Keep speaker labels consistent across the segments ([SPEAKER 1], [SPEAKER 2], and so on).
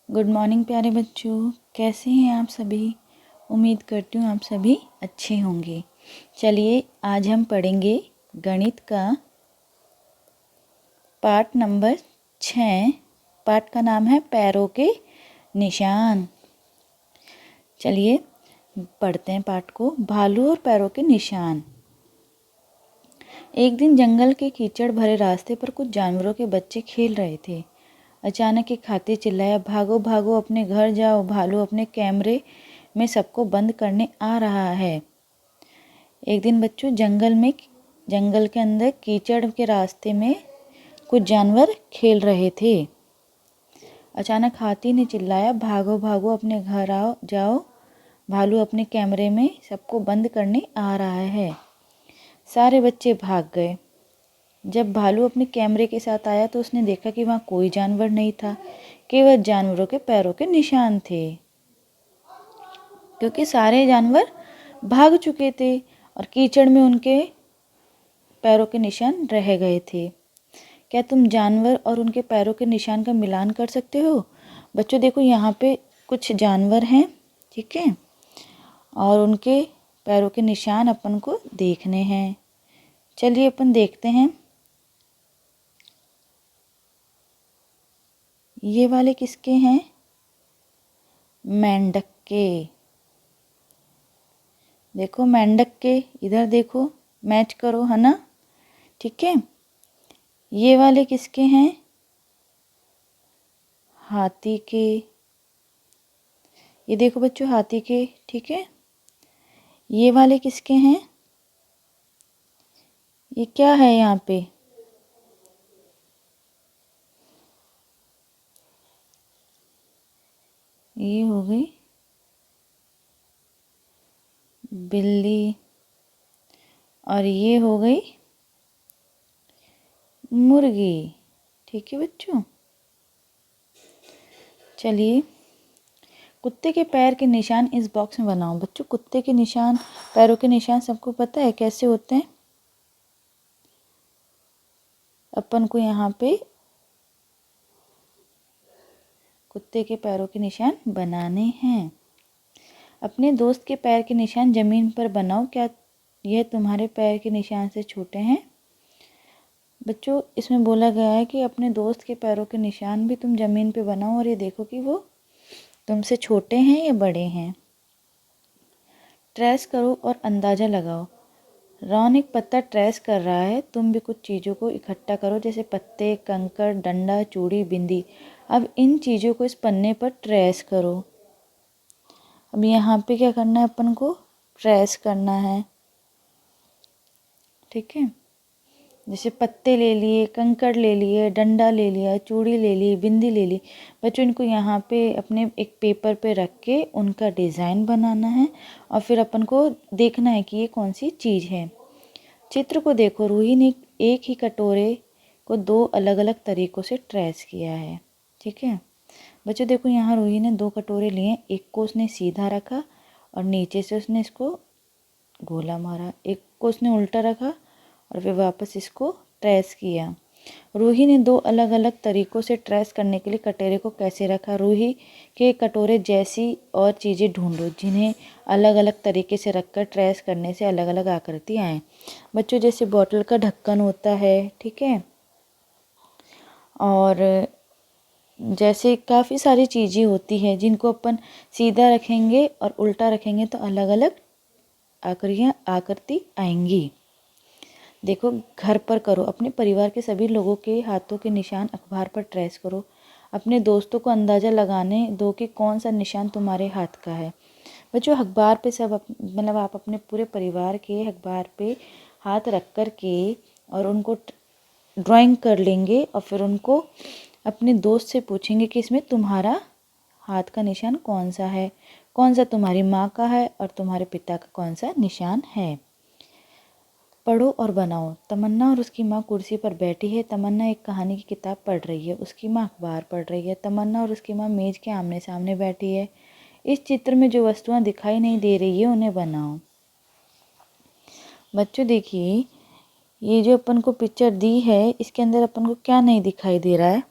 [SPEAKER 1] Good morning प्यारे बच्चों, कैसे हैं आप सभी। उम्मीद करती हूँ आप सभी अच्छे होंगे। चलिए आज हम पढ़ेंगे गणित का पाठ नंबर 6। पाठ का नाम है पैरों के निशान। चलिए पढ़ते हैं पाठ को। भालू और पैरों के निशान। एक दिन जंगल के कीचड़ भरे रास्ते पर कुछ जानवरों के बच्चे खेल रहे थे। अचानक एक हाथी चिल्लाया, भागो भागो, अपने घर जाओ, भालू अपने कैमरे में सबको बंद करने आ रहा है। एक दिन बच्चों जंगल के अंदर कीचड़ के रास्ते में कुछ जानवर खेल रहे थे। अचानक हाथी ने चिल्लाया, भागो भागो, अपने घर आओ जाओ, भालू अपने कैमरे में सबको बंद करने आ रहा है। सारे बच्चे भाग गए। जब भालू अपने कैमरे के साथ आया तो उसने देखा कि वहाँ कोई जानवर नहीं था, केवल जानवरों के पैरों के निशान थे, क्योंकि सारे जानवर भाग चुके थे और कीचड़ में उनके पैरों के निशान रह गए थे। क्या तुम जानवर और उनके पैरों के निशान का मिलान कर सकते हो? बच्चों देखो, यहाँ पे कुछ जानवर हैं, ठीक है, और उनके पैरों के निशान अपन को देखने हैं। चलिए अपन देखते हैं। ये वाले किसके हैं? मेंढक के। देखो मेंढक के, इधर देखो, मैच करो, है ना, ठीक है। ये वाले किसके हैं? हाथी के। ये देखो बच्चों, हाथी के, ठीक है। ये वाले किसके हैं? ये क्या है यहाँ पे? ये हो गई बिल्ली और ये हो गई मुर्गी, ठीक है बच्चों। चलिए कुत्ते के पैर के निशान इस बॉक्स में बनाओ। बच्चों कुत्ते के निशान, पैरों के निशान सबको पता है कैसे होते हैं। अपन को यहाँ पे कुत्ते के पैरों के निशान बनाने हैं। अपने दोस्त के पैर के निशान ज़मीन पर बनाओ। क्या यह तुम्हारे पैर के निशान से छोटे हैं? बच्चों इसमें बोला गया है कि अपने दोस्त के पैरों के निशान भी तुम ज़मीन पे बनाओ और ये देखो कि वो तुमसे छोटे हैं या बड़े हैं। ट्रेस करो और अंदाज़ा लगाओ। रॉन एक पत्ता ट्रेस कर रहा है। तुम भी कुछ चीज़ों को इकट्ठा करो, जैसे पत्ते, कंकड़, डंडा, चूड़ी, बिंदी। अब इन चीज़ों को इस पन्ने पर ट्रेस करो। अब यहाँ पे क्या करना है, अपन को ट्रेस करना है, ठीक है। जैसे पत्ते ले लिए, कंकड़ ले लिए, डंडा ले लिया, चूड़ी ले ली, बिंदी ले ली। बच्चों इनको यहाँ पे अपने एक पेपर पे रख के उनका डिज़ाइन बनाना है और फिर अपन को देखना है कि ये कौन सी चीज़ है। चित्र को देखो, रूही ने एक ही कटोरे को दो अलग अलग तरीक़ों से ट्रेस किया है, ठीक है। बच्चों देखो, यहाँ रूही ने दो कटोरे लिए, एक को उसने सीधा रखा और नीचे से उसने इसको गोला मारा, एक को उसने उल्टा रखा और फिर वापस इसको ट्रेस किया। रूही ने दो अलग अलग तरीक़ों से ट्रेस करने के लिए कटोरे को कैसे रखा? रूही के कटोरे जैसी और चीज़ें ढूंढो जिन्हें अलग अलग तरीके से रखकर ट्रेस करने से अलग अलग आकृति आए। बच्चों जैसे बॉटल का ढक्कन होता है, ठीक है, और जैसे काफ़ी सारी चीज़ें होती हैं जिनको अपन सीधा रखेंगे और उल्टा रखेंगे तो अलग अलग आकृति आएंगी। देखो घर पर करो। अपने परिवार के सभी लोगों के हाथों के निशान अखबार पर ट्रेस करो। अपने दोस्तों को अंदाज़ा लगाने दो कि कौन सा निशान तुम्हारे हाथ का है। बच्चों अखबार पे सब मतलब आप अपने पूरे परिवार के अखबार पे हाथ रख कर के और उनको ड्राइंग कर लेंगे और फिर उनको अपने दोस्त से पूछेंगे कि इसमें तुम्हारा हाथ का निशान कौन सा है, कौन सा तुम्हारी माँ का है और तुम्हारे पिता का कौन सा निशान है। पढ़ो और बनाओ। तमन्ना और उसकी माँ कुर्सी पर बैठी है। तमन्ना एक कहानी की किताब पढ़ रही है, उसकी माँ अखबार पढ़ रही है। तमन्ना और उसकी माँ मेज़ के आमने सामने बैठी है। इस चित्र में जो वस्तुएं दिखाई नहीं दे रही है उन्हें बनाओ। बच्चों देखिए, ये जो अपन को पिक्चर दी है इसके अंदर अपन को क्या नहीं दिखाई दे रहा है?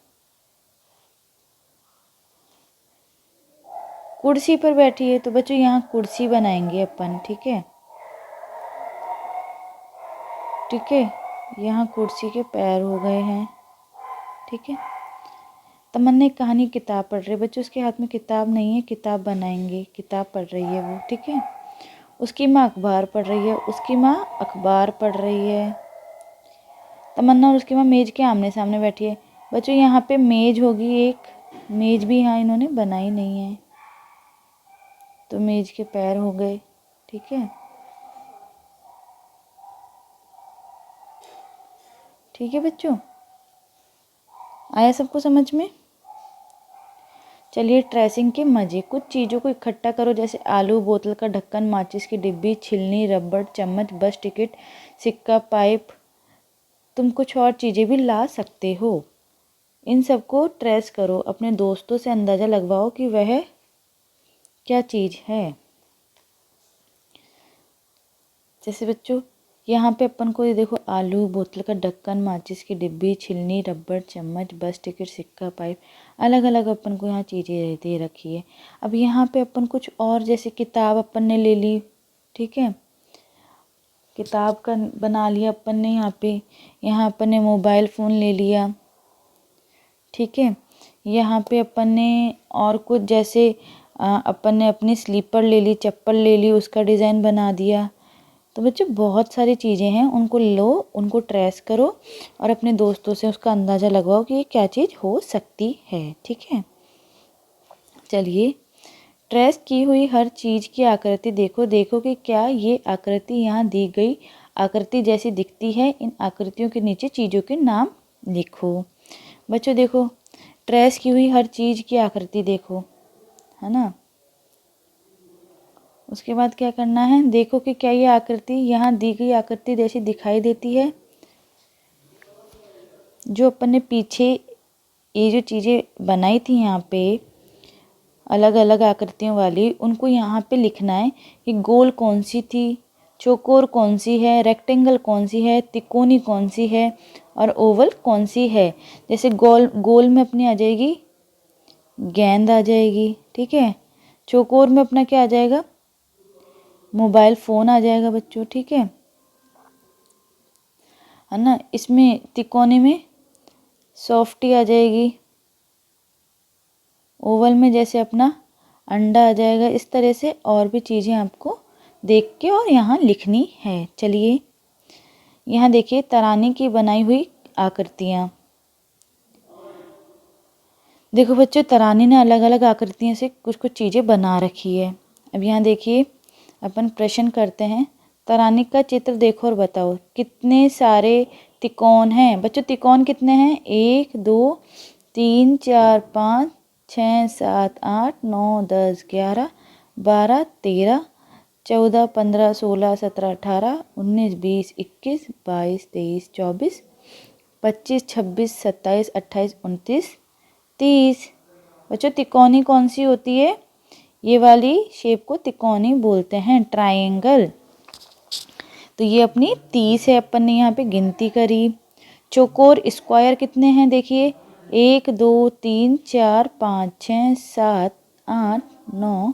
[SPEAKER 1] कुर्सी पर बैठी है, तो बच्चों यहाँ कुर्सी बनाएंगे अपन। ठीक है, ठीक है, यहाँ कुर्सी के पैर हो गए हैं। ठीक है, तमन्ना एक कहानी किताब पढ़ रही है बच्चों, उसके हाथ में किताब नहीं है, किताब बनाएंगे, किताब पढ़ रही है वो। ठीक है, उसकी माँ अखबार पढ़ रही है, उसकी माँ अखबार पढ़ रही है। तमन्ना और उसकी माँ मेज के आमने सामने बैठी है। बच्चों यहाँ पे मेज होगी, एक मेज भी यहाँ इन्होंने बनाई नहीं है, तो मेज के पैर हो गए। ठीक है, ठीक है बच्चों, आया सबको समझ में? चलिए, ट्रेसिंग के मजे। कुछ चीज़ों को इकट्ठा करो, जैसे आलू, बोतल का ढक्कन, माचिस की डिब्बी, छिलनी, रबड़, चम्मच, बस टिकट, सिक्का, पाइप। तुम कुछ और चीज़ें भी ला सकते हो। इन सबको ट्रेस करो, अपने दोस्तों से अंदाज़ा लगवाओ कि वह क्या चीज़ है। जैसे बच्चों यहाँ पे अपन को ये देखो, आलू, बोतल का ढक्कन, माचिस की डिब्बी, छिलनी, रबड़, चम्मच, बस टिकट, सिक्का, पाइप, अलग अलग अपन को यहाँ चीज़ें दे रखी है। अब यहाँ पे अपन कुछ और, जैसे किताब अपन ने ले ली। ठीक है, किताब का बना लिया अपन ने यहाँ अपन ने मोबाइल फ़ोन ले लिया। ठीक है, यहाँ पे अपन ने और कुछ, जैसे अपन ने अपनी स्लीपर ले ली, चप्पल ले ली, उसका डिज़ाइन बना दिया। तो बच्चों बहुत सारी चीज़ें हैं, उनको लो, उनको ट्रेस करो और अपने दोस्तों से उसका अंदाज़ा लगवाओ कि ये क्या चीज़ हो सकती है। ठीक है, चलिए, ट्रेस की हुई हर चीज़ की आकृति देखो, देखो कि क्या ये आकृति यहाँ दी गई आकृति जैसी दिखती है। इन आकृतियों के नीचे चीज़ों के नाम लिखो। बच्चों देखो, ट्रेस की हुई हर चीज़ की आकृति देखो, है ना। उसके बाद क्या करना है, देखो कि क्या ये आकृति यहाँ दी गई आकृति जैसी दिखाई देती है। जो अपन ने पीछे ये जो चीज़ें बनाई थी यहाँ पे अलग अलग आकृतियों वाली, उनको यहाँ पे लिखना है कि गोल कौन सी थी, चौकोर कौन सी है, रेक्टेंगल कौन सी है, तिकोनी कौन सी है और ओवल कौन सी है। जैसे गोल गोल में अपनी आ जाएगी गेंद आ जाएगी। ठीक है, चौकोर में अपना क्या आ जाएगा, मोबाइल फ़ोन आ जाएगा बच्चों। ठीक है ना। इसमें तिकोने में सॉफ्टी आ जाएगी, ओवल में जैसे अपना अंडा आ जाएगा। इस तरह से और भी चीज़ें आपको देख के और यहाँ लिखनी है। चलिए, यहाँ देखिए तराने की बनाई हुई आकृतियाँ। देखो बच्चों, तराने ने अलग अलग आकृतियों से कुछ कुछ चीज़ें बना रखी है। अब यहाँ देखिए, अपन प्रश्न करते हैं, तराने का चित्र देखो और बताओ कितने सारे तिकोन हैं। बच्चों तिकोन कितने हैं, 1 2 3 4 5 6 7 8 9 10 11 12 13 14 15 16 17 18 19 20 21 22 23 24 25 26 27 28 29 30। बच्चों तिकोनी कौन सी होती है, ये वाली शेप को तिकोनी बोलते हैं, ट्रायंगल। तो ये अपनी 30 है, अपन ने यहाँ पे गिनती करी। चौकोर स्क्वायर कितने हैं, देखिए 1 2 3 4 5 6 7 8 9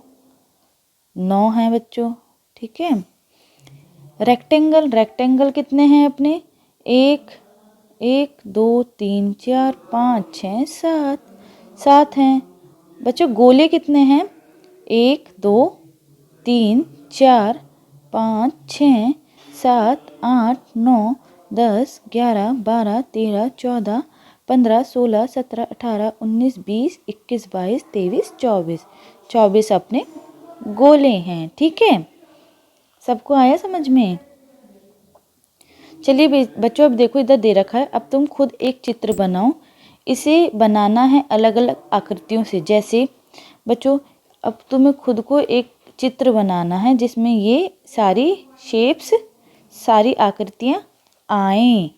[SPEAKER 1] 9 हैं बच्चों। ठीक है, रेक्टेंगल, रेक्टेंगल कितने हैं अपने, 1 1 2 3 4 5 6 7 7 हैं। बच्चों गोले कितने हैं, 1 2 3 4 5 6 7 8 9 10 11 12 13 14 15 16 17 18 19 20 21 22 23 24 24 अपने गोले हैं। ठीक है, सबको आया समझ में? चलिए बच्चों, अब देखो इधर दे रखा है, अब तुम खुद एक चित्र बनाओ। इसे बनाना है अलग अलग आकृतियों से। जैसे बच्चों, अब तुम्हें खुद को एक चित्र बनाना है जिसमें ये सारी शेप्स, सारी आकृतियाँ आएं।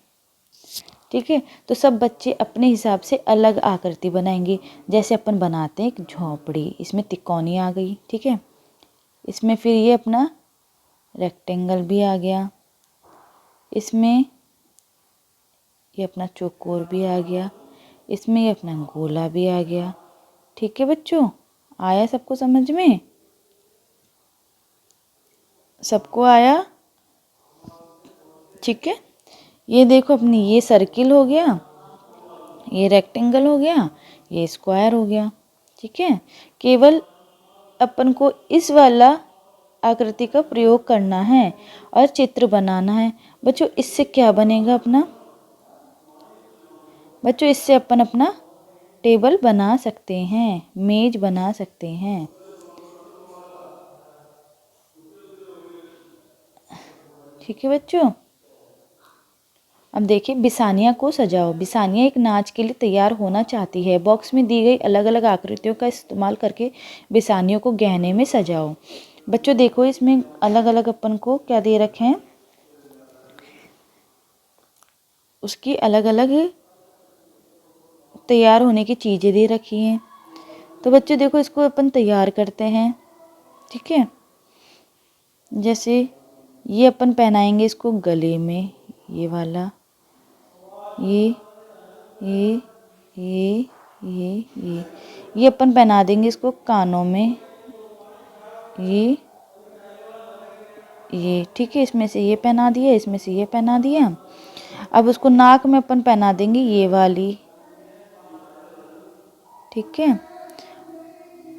[SPEAKER 1] ठीक है, तो सब बच्चे अपने हिसाब से अलग आकृति बनाएंगे। जैसे अपन बनाते हैं एक झोंपड़ी, इसमें तिकोनी आ गई। ठीक है, इसमें फिर ये अपना रेक्टेंगल भी आ गया, इसमें ये अपना चौकोर भी आ गया, इसमें ये अपना गोला भी आ गया। ठीक है बच्चों, आया सबको समझ में? सबको आया? ठीक है, ये देखो अपनी ये सर्किल हो गया, ये रेक्टेंगल हो गया, ये स्क्वायर हो गया। ठीक है, केवल अपन को इस वाला आकृति का प्रयोग करना है और चित्र बनाना है। बच्चों इससे क्या बनेगा अपना? बच्चों इससे अपन अपना टेबल बना सकते हैं, मेज बना सकते हैं। ठीक है बच्चों, अब देखिए बिसानिया को सजाओ। बिसानिया एक नाच के लिए तैयार होना चाहती है। बॉक्स में दी गई अलग अलग आकृतियों का इस्तेमाल करके बिसानियों को गहने में सजाओ। बच्चों देखो इसमें अलग अलग अपन को क्या दे रखे हैं, उसकी अलग अलग तैयार होने की चीज़ें दे रखी हैं। तो बच्चों देखो इसको अपन तैयार करते हैं। ठीक है, जैसे ये अपन पहनाएंगे इसको गले में, ये वाला, ये ये अपन पहना देंगे इसको कानों में, ये ठीक है, इसमें से ये पहना दिया, इसमें से ये पहना दिया। अब उसको नाक में अपन पहना देंगे ये वाली। ठीक है,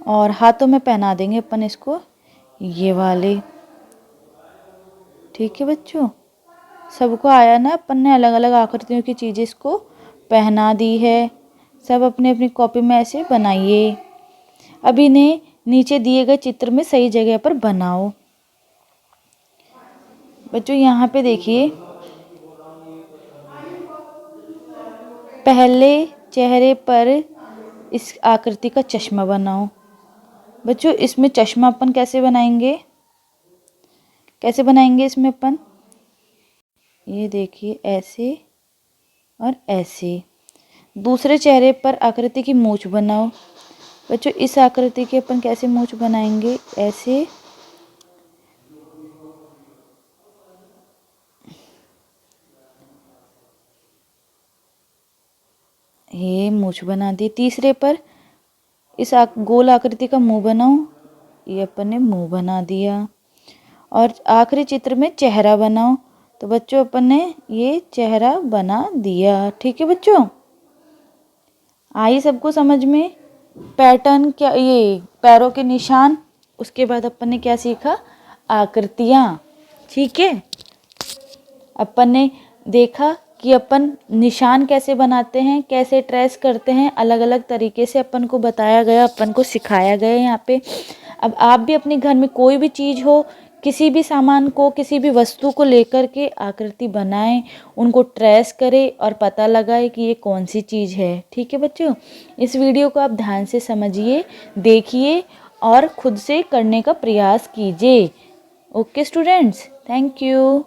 [SPEAKER 1] और हाथों में पहना देंगे अपन इसको ये वाले। ठीक है बच्चों, सबको आया ना? अपन ने अलग अलग आकृतियों की चीज़ें इसको पहना दी है। सब अपने अपनी कॉपी में ऐसे बनाइए। अब इन्हें नीचे दिए गए चित्र में सही जगह पर बनाओ। बच्चों यहाँ पे देखिए, पहले चेहरे पर इस आकृति का चश्मा बनाओ। बच्चों इसमें चश्मा अपन कैसे बनाएंगे? कैसे बनाएंगे इसमें अपन? ये देखिए ऐसे और ऐसे। दूसरे चेहरे पर आकृति की मूंछ बनाओ। बच्चों इस आकृति की अपन कैसे मूंछ बनाएंगे? ऐसे, ये मूंछ बना दी। तीसरे पर इस गोल आकृति का मुंह बनाओ। ये अपन ने मुंह बना दिया। और आखिरी चित्र में चेहरा बनाओ। तो बच्चों अपन ने ये चेहरा बना दिया। ठीक है बच्चों, आई सबको समझ में? पैटर्न क्या, ये पैरों के निशान, उसके बाद अपन ने क्या सीखा? आकृतियाँ। ठीक है, अपन ने देखा कि अपन निशान कैसे बनाते हैं, कैसे ट्रेस करते हैं, अलग अलग तरीके से अपन को बताया गया, अपन को सिखाया गया यहाँ पे। अब आप भी अपने घर में कोई भी चीज़ हो, किसी भी सामान को, किसी भी वस्तु को लेकर के आकृति बनाएं, उनको ट्रेस करें और पता लगाए कि ये कौन सी चीज़ है। ठीक है बच्चों, इस वीडियो को आप ध्यान से समझिए, देखिए और खुद से करने का प्रयास कीजिए। Okay students, thank you.